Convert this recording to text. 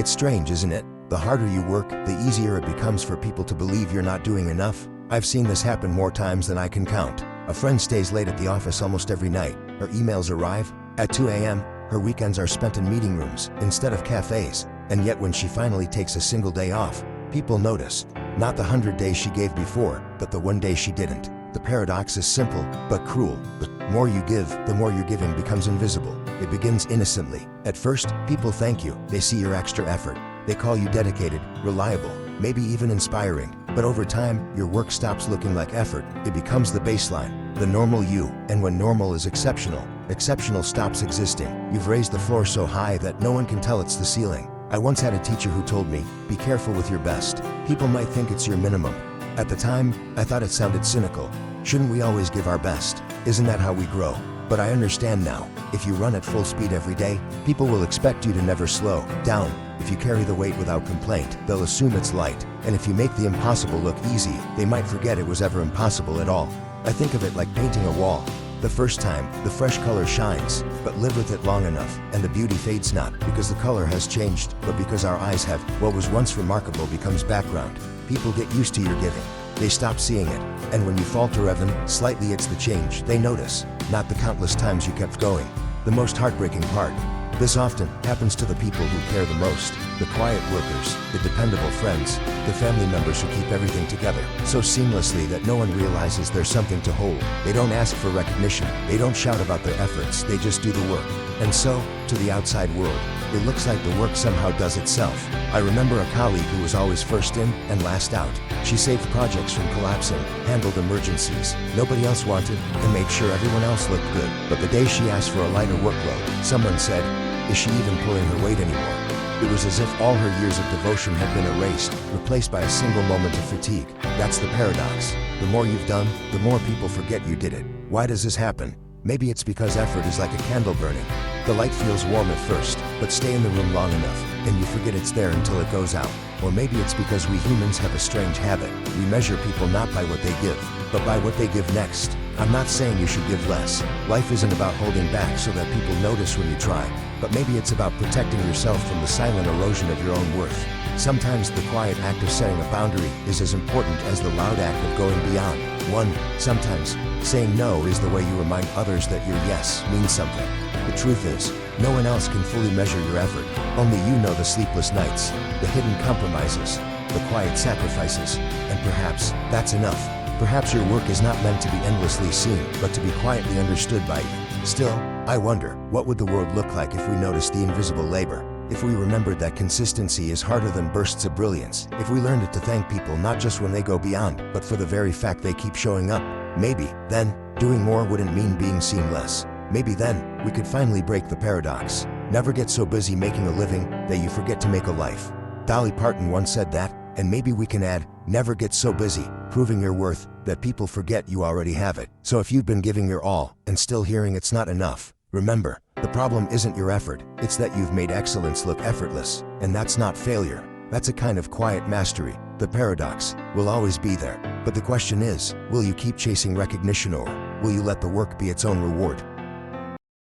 It's strange, isn't it? The harder you work, the easier it becomes for people to believe you're not doing enough. I've seen this happen more times than I can count. A friend stays late at the office almost every night. Her emails arrive at 2 a.m. Her weekends are spent in meeting rooms instead of cafes. And yet when she finally takes a single day off, people notice. Not the 100 days she gave before, but the one day she didn't. The paradox is simple, but cruel. The more you give, the more your giving becomes invisible. It begins innocently. At first, people thank you. They see your extra effort. They call you dedicated, reliable, maybe even inspiring. But over time, your work stops looking like effort. It becomes the baseline, the normal you. And when normal is exceptional, exceptional stops existing. You've raised the floor so high that no one can tell it's the ceiling. I once had a teacher who told me, be careful with your best. People might think it's your minimum. At the time, I thought it sounded cynical. Shouldn't we always give our best? Isn't that how we grow? But I understand now. If you run at full speed every day, people will expect you to never slow down. If you carry the weight without complaint, they'll assume it's light. And if you make the impossible look easy, they might forget it was ever impossible at all. I think of it like painting a wall. The first time, the fresh color shines, but live with it long enough, and the beauty fades not because the color has changed, but because our eyes have. What was once remarkable becomes background. People get used to your giving. They stop seeing it. And when you falter even slightly, it's the change they notice, not the countless times you kept going. The most heartbreaking part. This often happens to the people who care the most, the quiet workers, the dependable friends, the family members who keep everything together so seamlessly that no one realizes there's something to hold. They don't ask for recognition, they don't shout about their efforts, they just do the work. And so, to the outside world, it looks like the work somehow does itself. I remember a colleague who was always first in and last out. She saved projects from collapsing, handled emergencies nobody else wanted, and made sure everyone else looked good. But the day she asked for a lighter workload, someone said, "Is she even pulling her weight anymore?" It was as if all her years of devotion had been erased, replaced by a single moment of fatigue. That's the paradox. The more you've done, the more people forget you did it. Why does this happen? Maybe it's because effort is like a candle burning. The light feels warm at first, but stay in the room long enough, and you forget it's there until it goes out. Or maybe it's because we humans have a strange habit. We measure people not by what they give, but by what they give next. I'm not saying you should give less. Life isn't about holding back so that people notice when you try, but maybe it's about protecting yourself from the silent erosion of your own worth. Sometimes the quiet act of setting a boundary is as important as the loud act of going beyond. Sometimes saying no is the way you remind others that your yes means something. The truth is, no one else can fully measure your effort. Only you know the sleepless nights, the hidden compromises, the quiet sacrifices, and perhaps that's enough. Perhaps your work is not meant to be endlessly seen, but to be quietly understood by you. Still, I wonder, what would the world look like if we noticed the invisible labor? If we remembered that consistency is harder than bursts of brilliance? If we learned to thank people not just when they go beyond, but for the very fact they keep showing up? Maybe, then, doing more wouldn't mean being seen less. Maybe then, we could finally break the paradox. Never get so busy making a living that you forget to make a life. Dolly Parton once said that, and maybe we can add, never get so busy proving your worth that people forget you already have it. So if you've been giving your all and still hearing it's not enough, remember, the problem isn't your effort, it's that you've made excellence look effortless. And that's not failure. That's a kind of quiet mastery. The paradox will always be there. But the question is, will you keep chasing recognition, or will you let the work be its own reward?